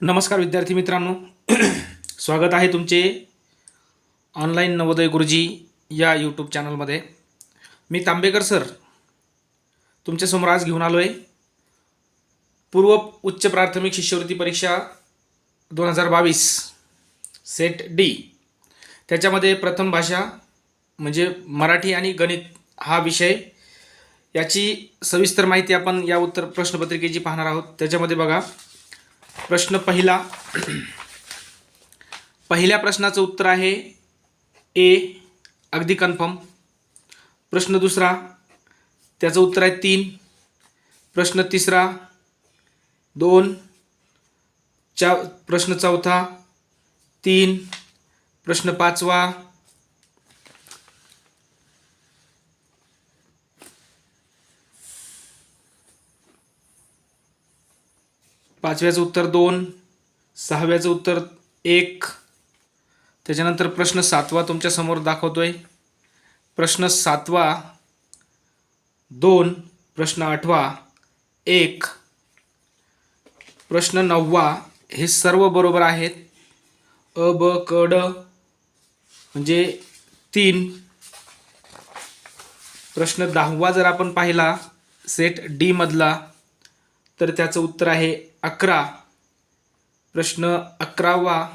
नमस्कार विद्यार्थी मित्रांनो. स्वागत आहे तुमचे ऑनलाईन नवोदय गुरुजी या यूट्यूब चॅनलमध्ये. मी तांबेकर सर तुमच्यासमोर आज घेऊन आलो आहे पूर्व उच्च प्राथमिक शिष्यवृत्ती परीक्षा 2022 सेट डी. त्याच्यामध्ये प्रथम भाषा म्हणजे मराठी आणि गणित हा विषय, याची सविस्तर माहिती आपण या उत्तर प्रश्नपत्रिकेची पाहणार आहोत. त्याच्यामध्ये बघा, प्रश्न पहिल्या प्रश्नाचं उत्तर आहे ए, अगदी कन्फर्म. प्रश्न दुसरा त्याचं उत्तर आहे 3. प्रश्न तिसरा 2. प्रश्न चौथा 3. प्रश्न पाचवा 5व्याचं उत्तर 2. 6व्याचं उत्तर 1. त्याच्यानंतर प्रश्न 7वा तुमच्या समोर दाखवतोय. प्रश्न 7वा 2. प्रश्न 8वा 1. प्रश्न 9वा हे सर्व बरोबर आहेत. अ ब क ड म्हणजे 3. प्रश्न 10वा जर आपण पाहिला सेट डी मधला तर त्याचं उत्तर आहे 11. प्रश्न 11वा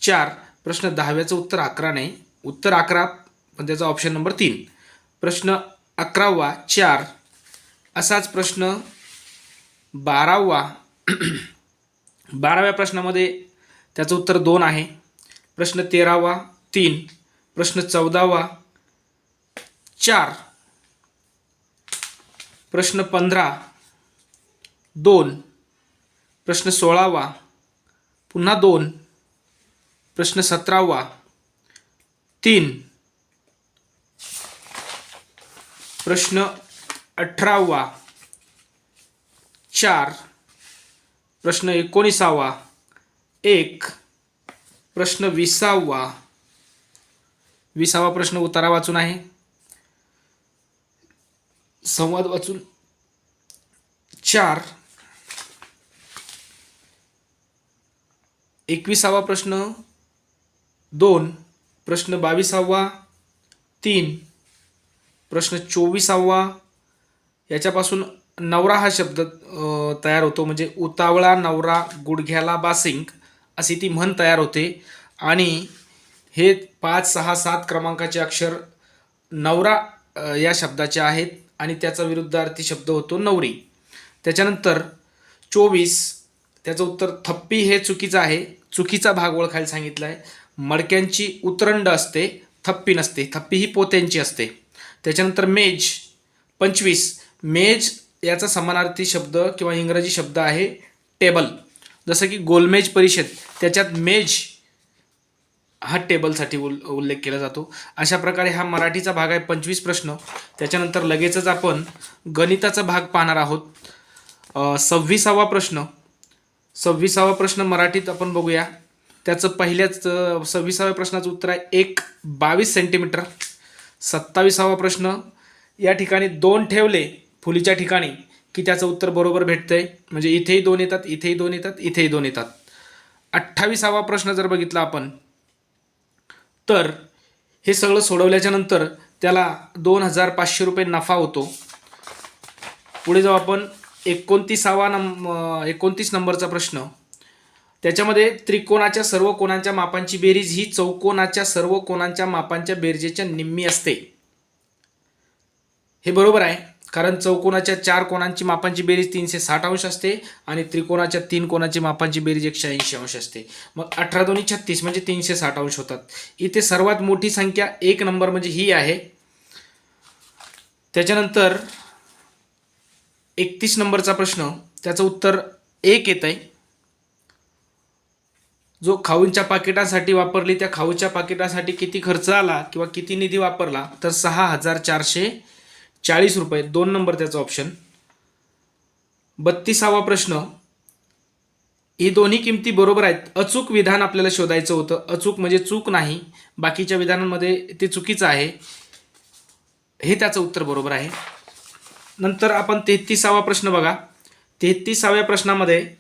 4. प्रश्न 10व्याचं उत्तर 11 नाही, उत्तर 11 पण त्याचा ऑप्शन नंबर 3. प्रश्न 11वा 4. असाच प्रश्न 12वा 12व्या प्रश्नामध्ये त्याचं उत्तर 2 आहे. प्रश्न 13वा 3. प्रश्न 14वा 4. प्रश्न 15 2. प्रश्न 16वा पुन्हा 2. प्रश्न 17वा 3. प्रश्न 18वा 4. प्रश्न 19वा 1. प्रश्न 20वा प्रश्न उतारा वाचून आहे, संवाद वाचून 4. 21वा प्रश्न 2. प्रश्न 22वा 3. प्रश्न 24वा याच्यापासून नवरा हा शब्द तयार होतो, म्हणजे उतावळा नवरा गुडघ्याला बासिंग अशी ती म्हण तयार होते. आणि हे 5, 6, 7 क्रमांकाचे अक्षर नवरा या शब्दाचे आहेत आणि त्याचा विरुद्धार्थी शब्द होतो नवरी. त्याच्यानंतर 24 त्याचं उत्तर थप्पी हे चुकीचं आहे. चुकीचा भाग ओळखायला सांगितला आहे. मडक्यांची उतरंड असते, थप्पी नसते. थप्पी ही पोत्यांची असते. त्याच्यानंतर मेज 25. मेज याचा समानार्थी शब्द किंवा इंग्रजी शब्द आहे टेबल. जसं की गोलमेज परिषद, त्याच्यात मेज हा टेबलसाठी उल्लेख केला जातो. अशा प्रकारे हा मराठीचा भाग आहे 25 प्रश्न. त्याच्यानंतर लगेचच आपण गणिताचा भाग पाहणार आहोत. 26वा प्रश्न मराठीत आपण बघूया. त्याचं पहिल्याच 26व्या प्रश्नाचं उत्तर आहे 1.22 सेंटीमीटर. 27वा प्रश्न या ठिकाणी 2 ठेवले फुलीच्या ठिकाणी की त्याचं उत्तर बरोबर भेटतंय, म्हणजे इथेही 2 येतात, इथेही 2 येतात, इथेही 2 येतात. 28वा प्रश्न जर बघितला आपण तर हे सगळं सोडवल्याच्या नंतर त्याला 2,500 रुपये नफा होतो. पुढे जाऊ आपण 29 नंबरचा प्रश्न. त्याच्यामध्ये त्रिकोणाच्या सर्व कोणांच्या मापांची बेरीज ही चौकोनाच्या सर्व कोणांच्या मापांच्या बेरजेच्या निम्मी असते. हे बरोबर आहे, कारण चौकोनाच्या 4 कोणांची मापांची बेरीज 360 अंश असते आणि त्रिकोणाच्या 3 कोणाची मापांची बेरीज 180 अंश असते. मग 18 दोन्ही 36 म्हणजे 360 अंश होतात. इथे सर्वात मोठी संख्या 1 नंबर म्हणजे ही आहे. त्याच्यानंतर 31 नंबरचा प्रश्न, त्याचं उत्तर 1 येत आहे. जो खाऊंच्या पाकिटासाठी वापरली त्या खाऊच्या पाकिटासाठी किती खर्च आला किंवा किती निधी वापरला, तर 6,440 रुपये. 2 नंबर त्याचा ऑप्शन. 32वा प्रश्न, ही दोन्ही किमती बरोबर आहेत. अचूक विधान आपल्याला शोधायचं होतं. अचूक म्हणजे चूक नाही, बाकीच्या विधानांमध्ये ते चुकीचं आहे. हे त्याचं उत्तर बरोबर आहे. नंतर आपण 33वा प्रश्न बघा. 33व्या प्रश्नामध्ये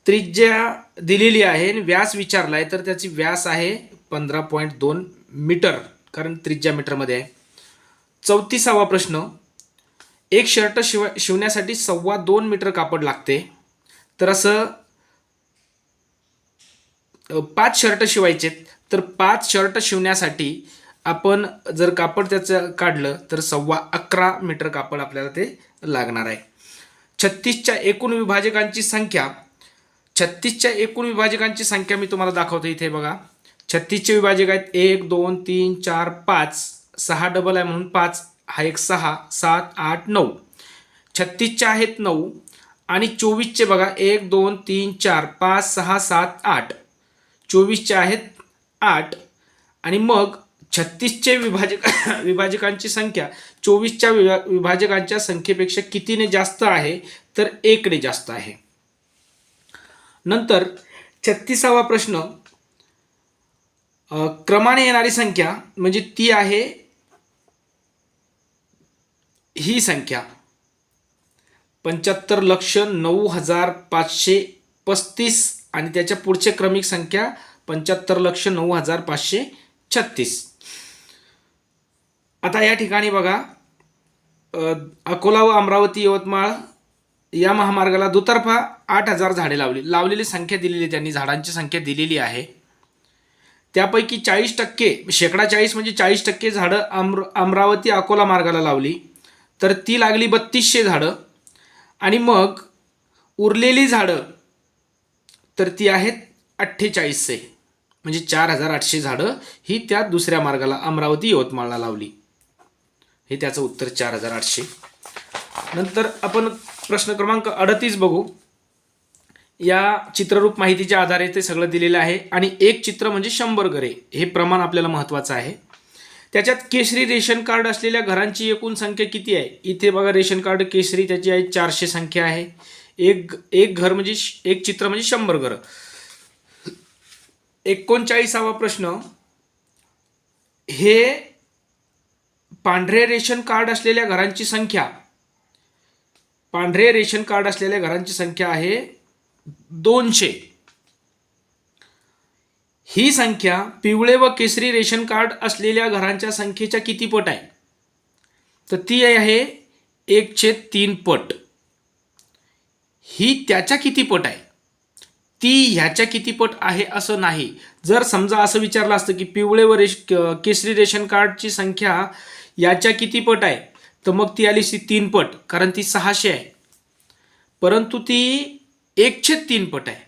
त्रिज्या दिलेली आहे आणि व्यास विचारला आहे, तर त्याची व्यास आहे 15.2 मीटर, कारण त्रिज्या मीटरमध्ये आहे. 34वा प्रश्न, एक शर्ट शिवण्यासाठी 2.25 मीटर कापड लागते. तर असं 5 शर्ट शिवायचे, तर 5 शर्ट शिवण्यासाठी आपण जर कापड त्याचं काढलं तर 11.25 मीटर कापड आपल्याला ते लागणार आहे. 36च्या एकूण विभाजकांची संख्या मी तुम्हाला दाखवतो इथे बघा. 36चे विभाजक आहेत 1 2 3 4 5, 6 डबल आहे म्हणून 5, हा एक 6 7 8 9. 36चे आहेत 9 आणि 24चे बघा 1 2 3 4 5 6 7 8, 24चे आहेत 8. आणि मग 36चे विभाजकांची संख्या 24च्या विभाजकांच्या संख्येपेक्षा कितीने जास्त आहे, तर 1 ने जास्त आहे. नंतर 36वा प्रश्न, क्रमाने येणारी संख्या म्हणजे ती आहे ही संख्या 75,09,535 आणि त्याच्या पुढचे क्रमिक संख्या 75,09,536. आता या ठिकाणी बघा, अकोला व अमरावती यवतमाळ या महामार्गाला दुतर्फा 8,000 झाडे लावलेली संख्या दिलेली, त्यांनी झाडांची संख्या दिलेली आहे. त्यापैकी 40%, शेकडा 40 म्हणजे 40% झाडं अमरावती अकोला मार्गाला लावली, तर ती लागली 3200 झाडं. आणि मग उरलेली झाडं तर ती आहेत 4800, म्हणजे 4800 झाडं ही त्या दुसऱ्या मार्गाला अमरावती यवतमाळला लावली. हे त्याचं उत्तर 4800. नंतर आपण प्रश्न क्रमांक 38 बघू. या चित्ररूप माहितीच्या आधारे ते सगळं दिलेलं आहे आणि एक चित्र म्हणजे 100 घरे, हे प्रमाण आपल्याला महत्त्वाचं आहे. त्याच्यात केशरी रेशन कार्ड असलेल्या घरांची एकूण संख्या किती आहे. इथे बघा रेशन कार्ड केशरी त्याची आहे 400 संख्या आहे. एक घर म्हणजे एक चित्र म्हणजे 100 घरं. 39वा प्रश्न, हे पांढरे रेशन कार्ड असलेल्या घरांची संख्या आहे 200. ही संख्या पिवळे व केसरी रेशन कार्ड असलेल्या घरांच्या संख्येच्या किती पट आहे, तर ती आहे 1/3 पट. ही त्याच्या किती पट आहे, ती ह्याच्या किती पट आहे असं नाही. जर समजा असं विचारलं असतं की पिवळे व केसरी रेशन कार्डची संख्या याच्या किती पट आहे, तर मग ती आली 3 पट, कारण ती 600 आहे, परंतु ती 1/3 पट आहे.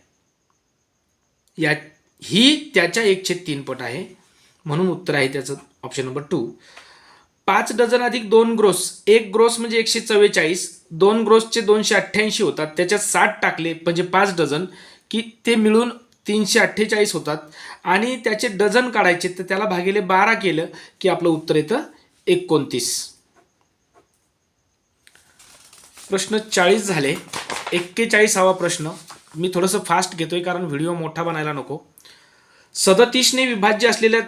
ही त्याच्या 1/3 पट आहे, म्हणून उत्तर आहे त्याचं ऑप्शन नंबर 2. 5 डझन अधिक 2 ग्रोस, 1 ग्रोस म्हणजे 144, 2 ग्रोसचे 288 होतात, त्याच्यात 60 टाकले म्हणजे 5 डझन की ते मिळून 348 होतात. आणि त्याचे डझन काढायचे, तर त्याला भागिले 12 केलं की आपलं उत्तर येतं 29. प्रश्न 40 झाले. 41वा प्रश्न मी थोडंसं फास्ट घेतोय कारण व्हिडिओ मोठा बनायला नको. 37ने विभाज्य असलेल्या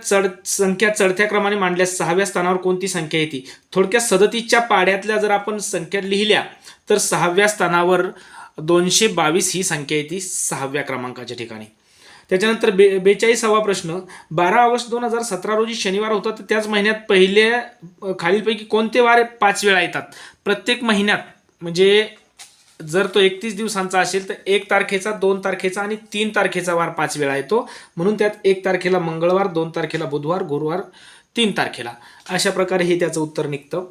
संख्या चढत्या क्रमाने मांडल्यास 6व्या स्थानावर कोणती संख्या येते. थोडक्यात 37च्या पाड्यातल्या जर आपण संख्या लिहिल्या तर 6व्या स्थानावर 222 ही संख्या येते 6व्या क्रमांकाच्या ठिकाणी. त्याच्यानंतर 42वा प्रश्न, 12 ऑगस्ट 2017 रोजी शनिवार होता, तर त्याच महिन्यात खालीलपैकी कोणते वार 5 वेळा येतात. प्रत्येक महिन्यात म्हणजे जर तो 31 दिवसांचा असेल तर 1 तारखेचा, 2 तारखेचा आणि 3 तारखेचा वार 5 वेळा येतो, म्हणून त्यात 1 तारखेला मंगळवार, 2 तारखेला बुधवार, गुरुवार, 3 तारखेला, अशा प्रकारे हे त्याचं उत्तर निघतं.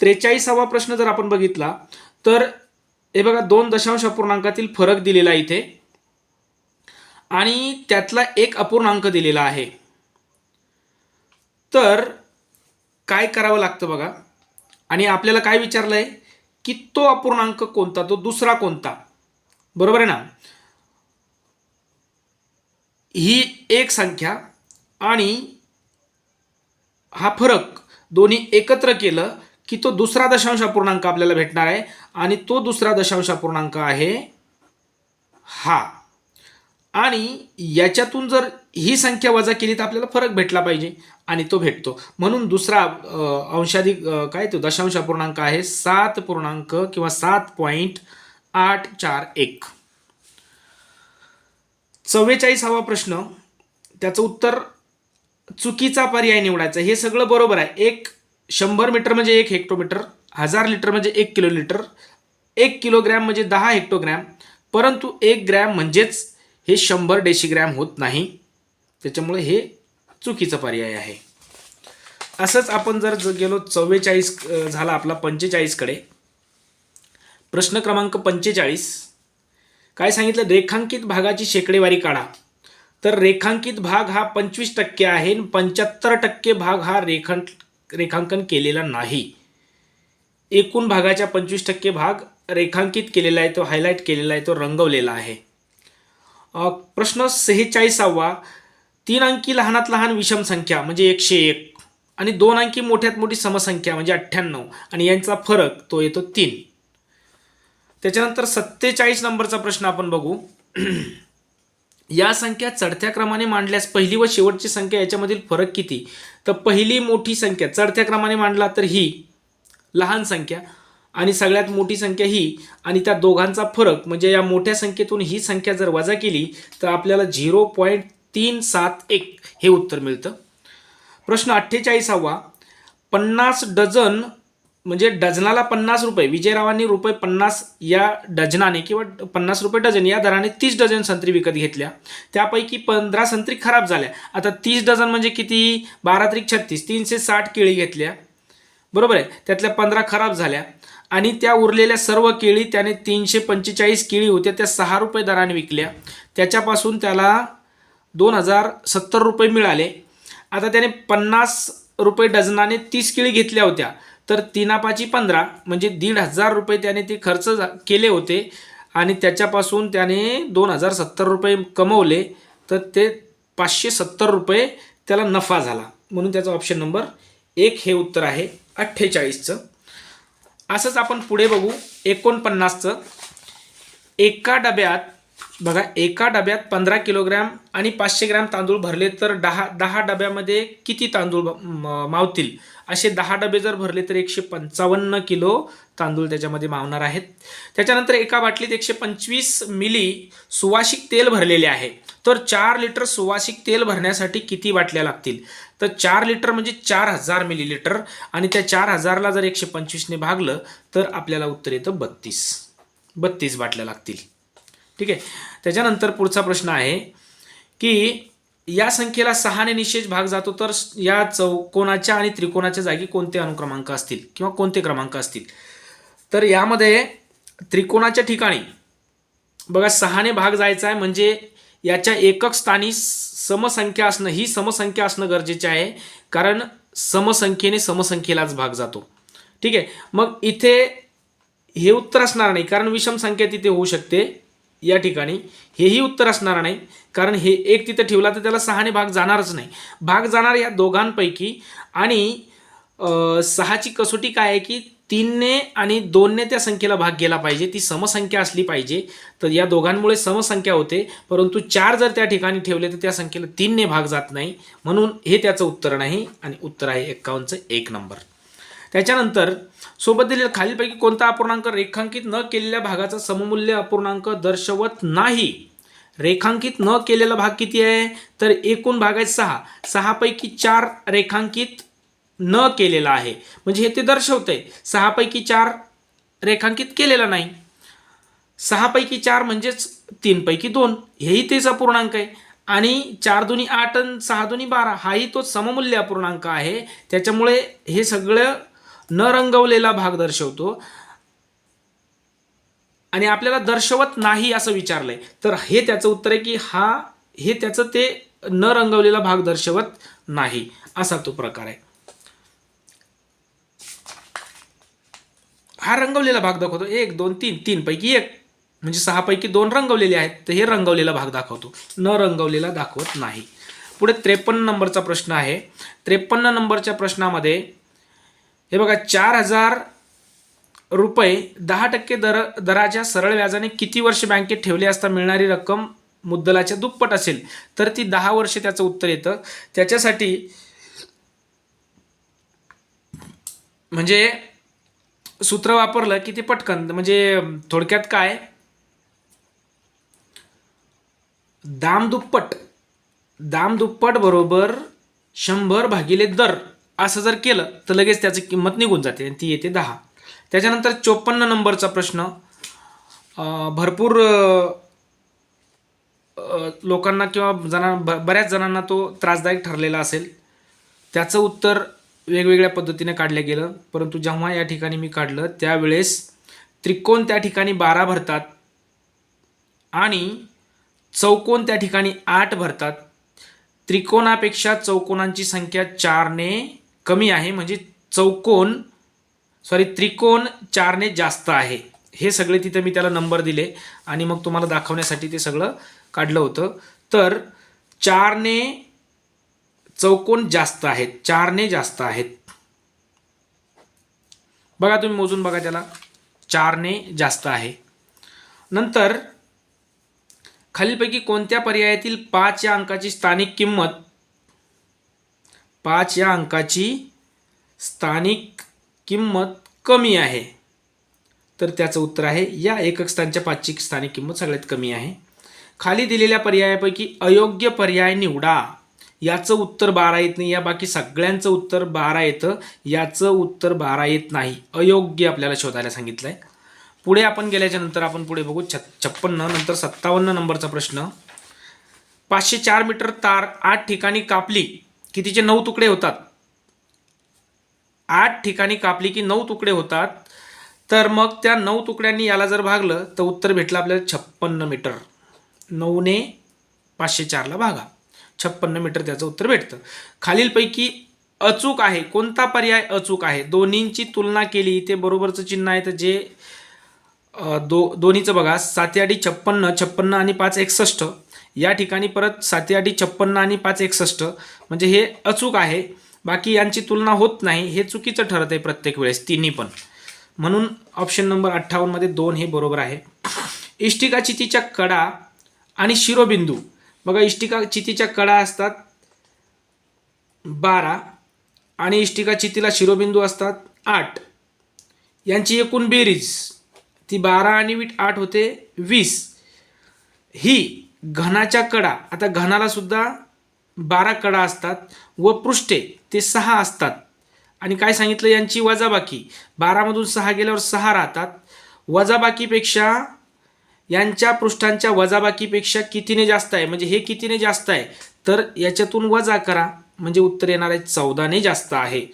43वा प्रश्न जर आपण बघितला तर हे बघा 2 दशांश अपूर्णांकातील फरक दिलेला इथे आणि त्यातला 1 अपूर्णांक दिलेला आहे. तर काय करावं लागतं बघा, आणि आपल्याला काय विचारलंय की तो अपूर्णांक कोणता, तो दुसरा कोणता, बरोबर आहे ना. ही एक संख्या आणि हा फरक दोन्ही एकत्र केलं की तो दुसरा दशांश अपूर्णांक आपल्याला भेटणार आहे आणि तो दुसरा दशांश अपूर्णांक आहे हा. आणि याच्यातून जर ही संख्या वजा केली तर आपल्याला फरक भेटला पाहिजे आणि तो भेटतो, म्हणून दुसरा अंशाधिक काय तो दशांश अपूर्णांक आहे 7 पूर्णांक किंवा 7.841. 44वा प्रश्न, त्याचं उत्तर चुकीचा पर्याय निवडायचा. हे सगळं बरोबर आहे. 100 मीटर म्हणजे 1 हेक्टोमीटर, 1000 लिटर म्हणजे 1 किलो लिटर, 1 किलोग्रॅम म्हणजे 10 हेक्टोग्रॅम, परंतु 1 ग्रॅम म्हणजेच हे 100 डेसिग्रॅम होत नाही. त्याच्यामुळे हे चुकीचा पर्याय आहे. असंच आपण जर गेलो 44 झाला आपला 45 कडे. प्रश्न क्रमांक 45 काय सांगितलं, रेखांकित भागाची शेकडेवारी काढा. तर रेखांकित भाग हा 25% आहे, 75% भाग हा रेखांकन केलेला नाही. एकूण भागाच्या 25% भाग रेखांकित केलेला आहे, तो हायलाइट केलेला आहे, तो रंगवलेला आहे. प्रश्न 46वा, 3 अंकी लहानात लहान विषम संख्या म्हणजे 101 आणि 2 अंकी मोठ्यात मोठी समसंख्या म्हणजे 98 आणि यांचा फरक तो येतो 3. त्याच्यानंतर 47 नंबरचा प्रश्न आपण बघू. या संख्या चढत्या क्रमाने मांडल्यास पहिली व शेवटची संख्या याच्यामधील फरक किती? तर पहिली मोठी संख्या चढत्या क्रमाने मांडला तर ही लहान संख्या आणि सगळ्यात मोठी संख्या ही, आणि त्या दोघांचा फरक म्हणजे या मोठ्या संख्येतून ही संख्या जर वजा केली तर आपल्याला 0.371 हे उत्तर मिळतं. प्रश्न 48वा, 50 डझन म्हणजे डझनाला 50 रुपये, विजयरावांनी रुपये 50 या डझनाने किंवा 50 रुपये डझन या दराने 30 डझन संत्री विकत घेतल्या. त्यापैकी 15 संत्री खराब झाल्या. आता 30 डझन म्हणजे किती? 12 त्रिक 36, 360 केळी घेतल्या, बरोबर आहे. त्यातल्या 15 खराब झाल्या आणि त्या उरलेल्या सर्व केळी त्याने 345 केळी होत्या त्या 6 रुपये दराने विकल्या. त्याच्यापासून त्याला 2070 रुपये मिळाले. आता त्याने 50 रुपये डझनाने 30 केळी घेतल्या होत्या, तर 3×5=15 म्हणजे 1,500 रुपये त्याने ते खर्च केले होते आणि त्याच्यापासून त्याने 2070 रुपये कमवले, तर ते 570 रुपये त्याला नफा झाला. म्हणून त्याचा ऑप्शन नंबर 1 हे उत्तर आहे 48चं. असंच आपण पुढे बघू 49चं. एका डब्यात बघा, एका डब्यात 15 किलोग्रॅम आणि 500 ग्रॅम तांदूळ भरले तर 10 डब्यामध्ये किती तांदूळ मावतील? असे 10 डबे जर भरले तर 155 किलो तांदूळ त्याच्यामध्ये मावणार आहेत. त्याच्यानंतर एका बाटलीत 125 मिली सुवासिक तेल भरलेले आहे, तर 4 लिटर सुवासिक तेल भरण्यासाठी किती बाटल्या लागतील? तर 4 लिटर म्हणजे 4000 मिलीलिटर आणि त्या 4000ला जर 125ने भागलं तर आपल्याला उत्तर येतं 32 बाटल्या लागतील. ठीक आहे. त्याच्यानंतर पुढचा प्रश्न आहे की या संख्येला 6ने निशेष भाग जातो, तर या चौकोनाच्या आणि त्रिकोणाच्या जागी कोणते अनुक्रमांक असतील किंवा कोणते क्रमांक असतील? तर यामध्ये त्रिकोणाच्या ठिकाणी बघा 6ने भाग जायचा आहे म्हणजे याच्या एकक स्थानी समसंख्या असणं, ही समसंख्या असणं गरजेचे आहे, कारण समसंख्येने समसंख्येलाच भाग जातो. ठीक आहे. मग इथे हे उत्तर असणार नाही कारण विषम संख्या तिथे होऊ शकते. या ठिकाणी हेही उत्तर असणार नाही कारण हे एक तिथे ठेवला तर त्याला 6ने भाग जाणारच नाही. भाग जाणार या दोघांपैकी, आणि 6ची कसोटी काय आहे की 3ने आणि 2ने त्या संख्येला भाग गेला पाहिजे, ती समसंख्या असली पाहिजे. तर या दोघांमुळे समसंख्या होते, परंतु 4 जर त्या ठिकाणी ठेवले तर त्या संख्येला 3ने भाग जात नाही, म्हणून हे त्याचं उत्तर नाही आणि उत्तर आहे 51चं 1 नंबर. त्याच्यानंतर सोबत दिलेल्या खालीलपैकी कोणता अपूर्णांक रेखांकित न केलेल्या भागाचा सममूल्य अपूर्णांक दर्शवत नाही? रेखांकित न केलेला भाग किती आहे? तर एकूण भाग आहे 6. 6 पैकी 4 रेखांकित न केलेला आहे, म्हणजे हे ते दर्शवतंय 6 पैकी 4 रेखांकित केलेला नाही. 6 पैकी 4 म्हणजेच 3 पैकी 2 हेही तेच अपूर्णांक आहे, आणि 4 दुनी 8 आणि 6 दुनी 12 हाही तो सममूल्य अपूर्णांक आहे. त्याच्यामुळे हे सगळं न रंगवलेला भाग दर्शवतो आणि आपल्याला दर्शवत नाही असं विचारलंय, तर हे त्याचं उत्तर आहे की हे त्याचं ते न रंगवलेला भाग दर्शवत नाही असा तो प्रकार आहे. हा रंगवलेला भाग दाखवतो 1 2 3 3 पैकी 1 म्हणजे 6 पैकी 2 रंगवलेले आहेत, तर हे रंगवलेला भाग दाखवतो, न रंगवलेला दाखवत नाही. पुढे 53 नंबरचा प्रश्न आहे. 53 नंबरच्या प्रश्नामध्ये हे बघा, 4000 रुपये 10% दराच्या सरळ व्याजाने किती वर्ष बँकेत ठेवले असता मिळणारी रक्कम मुद्दलाच्या दुप्पट असेल? तर ती 10 वर्ष त्याचं उत्तर येतं. त्याच्यासाठी म्हणजे सूत्र वापरलं की ते पटकन, म्हणजे थोडक्यात काय, दामदुप्पट बरोबर 100 भागिले दर असं जर केलं तर लगेच त्याची किंमत निघून जाते आणि ती येते 10. त्याच्यानंतर 54 नंबरचा प्रश्न भरपूर लोकांना किंवा बऱ्याच जणांना तो त्रासदायक ठरलेला असेल. त्याचं उत्तर वेगवेगळ्या पद्धतीने काढलं गेलं, परंतु जेव्हा या ठिकाणी मी काढलं त्यावेळेस त्रिकोण त्या ठिकाणी 12 भरतात आणि चौकोन त्या ठिकाणी 8 भरतात. त्रिकोणापेक्षा चौकोनांची संख्या 4ने कमी आहे, म्हणजे त्रिकोण 4ने जास्त आहे. हे सगळे तिथे मी त्याला नंबर दिले आणि मग तुम्हाला दाखवण्यासाठी ते सगळं काढलं होतं. तर 4ने चौकोन जास्त आहेत, 4ने जास्त आहेत. बघा तुम्ही मोजून बघा त्याला, 4ने जास्त आहे. नंतर खालीलपैकी कोणत्या पर्यायातील 5 या अंकाची स्थानिक किंमत कमी आहे? तर त्याचं उत्तर आहे या एकक स्थानच्या 5ची स्थानिक किंमत सगळ्यात कमी आहे. खाली दिलेल्या पर्यायापैकी अयोग्य पर्याय निवडा. याचं उत्तर 12 येत नाही, या बाकी सगळ्यांचं उत्तर 12 येतं, याचं उत्तर 12 येत नाही. अयोग्य आपल्याला शोधायला सांगितलंय. पुढे आपण गेल्याच्या नंतर आपण पुढे बघू 56 नंतर 57 नंबरचा प्रश्न. 504 मीटर तार 8 ठिकाणी कापली की तिचे 9 तुकडे होतात. 8 ठिकाणी कापली की 9 तुकडे होतात. तर मग त्या 9 तुकड्यांनी याला जर भागलं तर उत्तर भेटलं आपल्याला 56 मीटर. 9ने 504ला भागा, 56 मीटर त्याचं उत्तर भेटतं. खालीलपैकी अचूक आहे, कोणता पर्याय अचूक आहे? दोन्हींची तुलना केली, ते बरोबरचं चिन्ह आहे. तर जे दोन्हीचं बघा, 7 56, 56 आणि 5 61. या ठिकाणी परत 7 56 आणि 5 61, म्हणजे हे अचूक आहे. बाकी यांची तुलना होत नाही, हे चुकीचं ठरत आहे प्रत्येक वेळेस, तिन्ही पण. म्हणून ऑप्शन नंबर 58 मध्ये 2 हे बरोबर आहे. इष्टिका चितीच्या कडा आणि शिरोबिंदू. बघा, इष्टिका चितीच्या कडा असतात 12 आणि इष्टिका चितीला शिरोबिंदू असतात 8. यांची एकूण बेरीज ती 12 आणि 8 होते 20. ही घनाच्या कडा, आता घनाला सुद्धा 12 कडा असतात व पृष्ठे ते 6 असतात. आणि काय सांगितलं, यांची वजाबाकी 12 मधून 6 गेल्यावर 6 राहतात. वजाबाकीपेक्षा यांच्या पृष्ठांच्या वजाबाकीपेक्षा कितीने जास्त आहे, म्हणजे हे कितीने जास्त आहे, तर याच्यातून वजा करा, म्हणजे उत्तर येणार आहे 14ने जास्त आहे.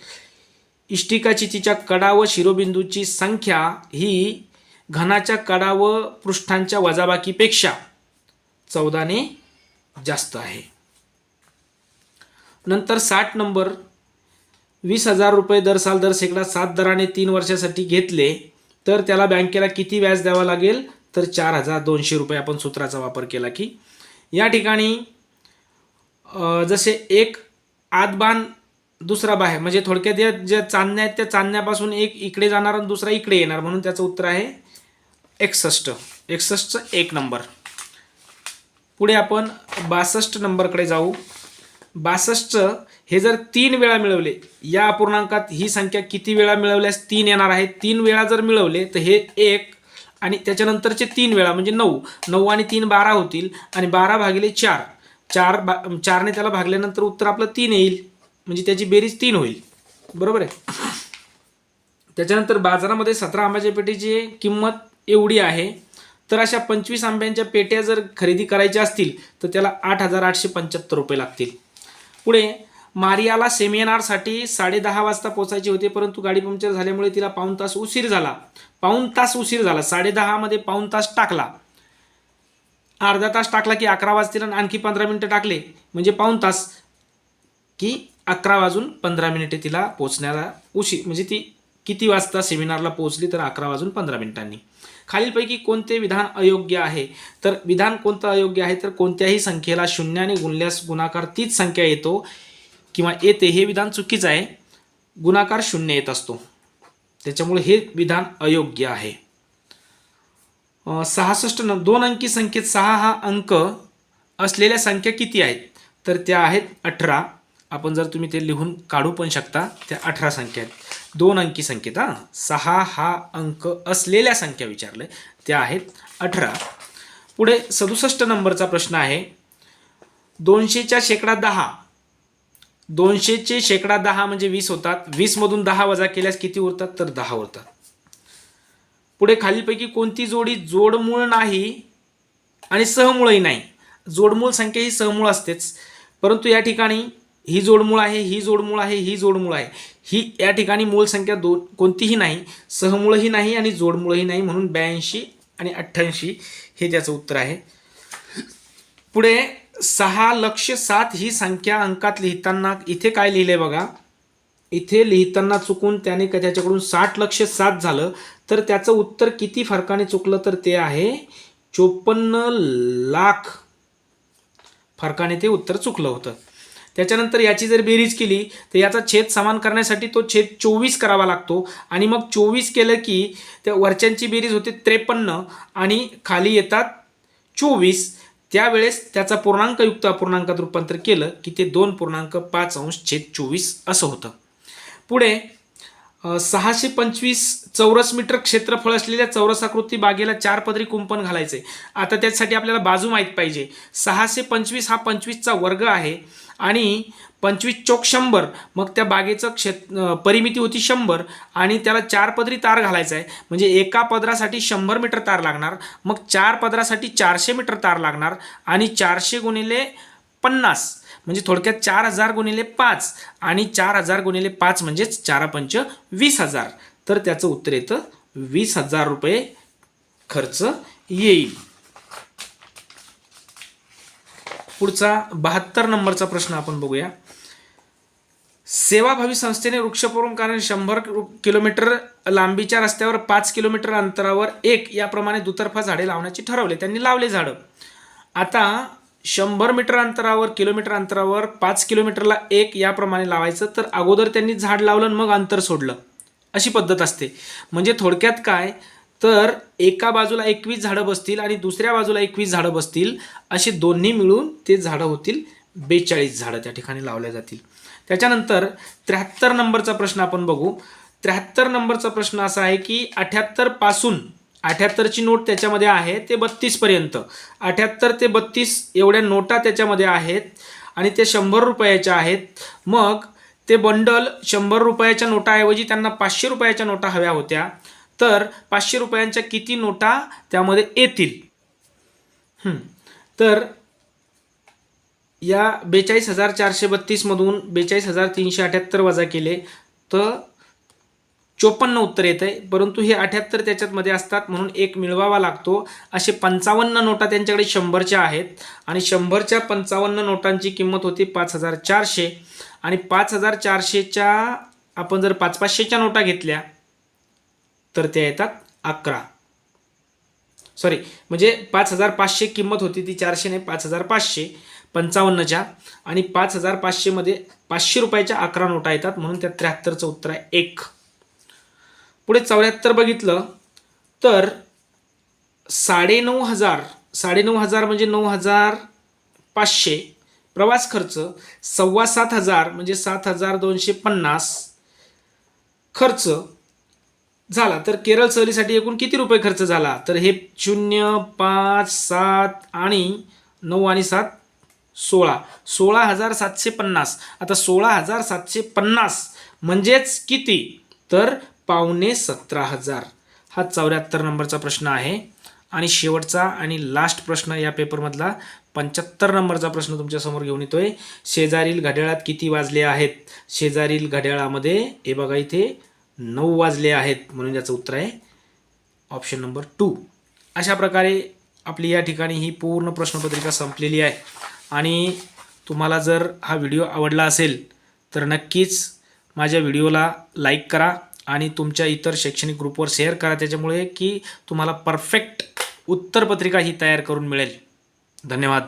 इष्टिका चितीच्या कडा व शिरोबिंदूची संख्या ही घनाच्या कडा व पृष्ठांच्या वजाबाकीपेक्षा 14ने जास्त आहे. नंतर 60 नंबर. 20,000 रुपये दर साल दर शेकडा 7 दराने 3 वर्षासाठी घेतले तर त्याला बँकेला किती व्याज द्यावा लागेल? तर 4,200 रुपये. आपण सूत्राचा वापर केला की या ठिकाणी जसे एक आतबाण दुसरा बाहेर, म्हणजे थोडक्यात ज्या चांदण्या आहेत त्या चांदण्यापासून एक इकडे जाणार आणि दुसरा इकडे येणार, म्हणून त्याचं उत्तर आहे 61. 61चं 1 नंबर. पुढे आपण 62 नंबरकडे जाऊ. 62 हे जर 3 वेळा मिळवले, या अपूर्णांकात ही संख्या किती वेळा मिळवल्यास 3 येणार आहे? 3 वेळा जर मिळवले तर हे 1 आणि त्याच्यानंतरचे 3 वेळा म्हणजे 9. 9 आणि 3 12 होतील आणि 12 भागिले 4. 4ने त्याला भागल्यानंतर उत्तर आपलं 3 येईल, म्हणजे त्याची बेरीज 3 होईल. बरोबर आहे. त्याच्यानंतर बाजारामध्ये 17 आंब्याच्या पेटीची किंमत एवढी आहे, तर अशा 25 आंब्यांच्या पेट्या जर खरेदी करायच्या असतील तर त्याला 8,875 रुपये लागतील. पुढे मारियाला सेमिनारसाठी 10:30 वाजता पोहोचायचे होते, परंतु गाडी पंक्चर झाल्यामुळे तिला पाऊण तास उशीर झाला. 10:30 मध्ये पाऊण तास टाकला, अर्धा तास टाकला की 11 वाजतील आणि आणखी 15 मिनिटं टाकले म्हणजे पाऊण तास, की 11 वाजून 15 मिनिटे तिला पोहोचण्याला उशीर, म्हणजे ती किती वाजता सेमिनारला पोहोचली? तर 11 वाजून 15 मिनिटांनी. खालीलपैकी कोणते विधान अयोग्य आहे? तर विधान कोणतं अयोग्य आहे? तर कोणत्याही संख्येला 0ने गुणल्यास गुणाकार तीच संख्या येतो किंवा येते, हे विधान चुकीचं आहे. गुणाकार 0 येत असतो, त्याच्यामुळे हे विधान अयोग्य आहे. 66 2 अंकी संख्येत 6 हा अंक असलेल्या संख्या किती आहेत? तर त्या आहेत 18. आपण जर तुम्ही ते लिहून काढू पण शकता, त्या 18 संख्या आहेत. 2 अंकी संख्येत 6 हा अंक असलेल्या संख्या विचारले, त्या आहेत 18. पुढे 67 नंबरचा प्रश्न आहे. 200च्या शेकडा 10, 200चे शेकडा 10 म्हणजे 20 होतात. 20 मधून 10 वजा केल्यास किती उरतात? तर 10 उरतात. पुढे खालीलपैकी कोणती जोडी जोडमूळ नाही आणि सहमूळही नाही? जोडमूळ संख्या ही सहमूळ असतेच, परंतु या ठिकाणी ही जोडमूळ आहे, ही जोडमूळ आहे, ही जोडमूळ आहे. ही या ठिकाणी मूळ संख्या कोणतीही नाही, सहमूळही नाही आणि जोडमूळही नाही, म्हणून 82 आणि 88 हे त्याचं उत्तर आहे. पुढे 6,07,000 ही संख्या अंकात लिहिताना इथे काय लिहिलंय बघा. इथे लिहिताना चुकून त्याने त्याच्याकडून 60,07,000 झालं, तर त्याचं उत्तर किती फरकाने चुकलं? तर ते आहे 54,00,000 फरकाने ते उत्तर चुकलं होतं. त्याच्यानंतर याची जर बेरीज केली तर याचा छेद समान करण्यासाठी तो छेद 24 करावा लागतो आणि मग 24 केलं की त्या वरच्यांची बेरीज होते 53 आणि खाली येतात 24. त्यावेळेस त्याचा पूर्णांकयुक्त अपूर्णांकात रूपांतर केलं की ते 2.5/24 असं होतं. पुढे 625 चौरस मीटर क्षेत्रफळ असलेल्या चौरसाकृती बागेला 4 पदरी कुंपण घालायचे. आता त्यासाठी आपल्याला बाजू माहीत पाहिजे. 625 हा 25चा वर्ग आहे आणि 25 चौक 100, मग त्या बागेचं परिमिती होती 100 आणि त्याला 4 पदरी तार घालायचा आहे. म्हणजे एका पदरासाठी 100 मीटर तार लागणार, मग 4 पदरासाठी 400 मीटर तार लागणार आणि 400 गुणिले 50 म्हणजे थोडक्यात 4,000 गुणिले 5 आणि 4,000 गुणिले 5 म्हणजेच 4×5 20,000. तर त्याचं उत्तर येतं 20,000 रुपये खर्च येईल. पुढचा 72 नंबरचा प्रश्न आपण बघूया. सेवाभावी संस्थेने वृक्षारोपण कारण 100 किलोमीटर लांबीच्या रस्त्यावर 5 किलोमीटर अंतरावर एक याप्रमाणे दुतर्फा झाडे लावण्याचे ठरवले. त्यांनी लावले झाडं. आता 100 मीटर अंतरावर, किलोमीटर अंतरावर 5 किलोमीटरला एक याप्रमाणे लावायचं. तर अगोदर त्यांनी झाड लावलं आणि मग अंतर सोडलं, अशी पद्धत असते. म्हणजे थोडक्यात काय, तर एका बाजूला 21 झाडं बसतील आणि दुसऱ्या बाजूला 21 झाडं बसतील, असे दोन्ही मिळून ते झाडं होतील 42 झाडं त्या ठिकाणी लावल्या जातील. त्याच्यानंतर 73 नंबरचा प्रश्न आपण बघू. 73 नंबरचा प्रश्न असा आहे की 78 पासून 78ची नोट त्याच्यामध्ये आहे ते 32 पर्यंत, 78 ते 32 एवढ्या नोटा त्याच्यामध्ये आहेत आणि ते 100 रुपयाच्या आहेत. मग ते बंडल 100 रुपयाच्या नोटाऐवजी त्यांना 500 रुपयाच्या नोटा हव्या होत्या. तर 500 रुपयांच्या किती नोटा त्यामध्ये येतील? तर या 42,432 मधून 42,378 वजा केले तर 54 उत्तर येत आहे, परंतु हे 78 त्याच्यामध्ये असतात म्हणून एक मिळवावा लागतो. असे 55 नोटा त्यांच्याकडे 100च्या आहेत आणि 100च्या 55 नोटांची किंमत होती 5,400 आणि 5,400च्या आपण जर 500च्या नोटा घेतल्या तर त्या येतात 11. सॉरी, म्हणजे 5,500 किंमत होती ती 400 ने 5,500 55च्या आणि 5,500 मध्ये 500 रुपयाच्या 11 नोटा येतात म्हणून त्या 73चं उत्तर आहे 1. पुढे 74 बघितलं तर 9,500 म्हणजे 9,500 प्रवास खर्च, 7,25,000 म्हणजे 7,250 खर्च झाला. तर केरळ सहलीसाठी एकूण किती रुपये खर्च झाला? तर हे 0, 5, 7 आणि 9 आणि 7 16, 16,750. आता 16,750 म्हणजेच किती? तर 17,500. हा 74 नंबरचा प्रश्न आहे. आणि शेवटचा आणि लास्ट प्रश्न या पेपरमधला 75 नंबरचा प्रश्न तुमच्यासमोर घेऊन येतोय. शेजारील घड्याळात किती वाजले आहेत? शेजारील घड्याळामध्ये हे बघा इथे 9 वाजले आहेत म्हणून याचं उत्तर आहे ऑप्शन नंबर 2. अशा प्रकारे आपली या ठिकाणी ही पूर्ण प्रश्नपत्रिका संपलेली आहे. आणि तुम्हाला जर हा व्हिडिओ आवडला असेल तर नक्कीच माझ्या व्हिडिओला लाईक करा आणि तुमच्या इतर शैक्षणिक ग्रुपवर शेअर करा, त्याच्यामुळे की तुम्हाला परफेक्ट उत्तरपत्रिका ही तयार करून मिळेल. धन्यवाद.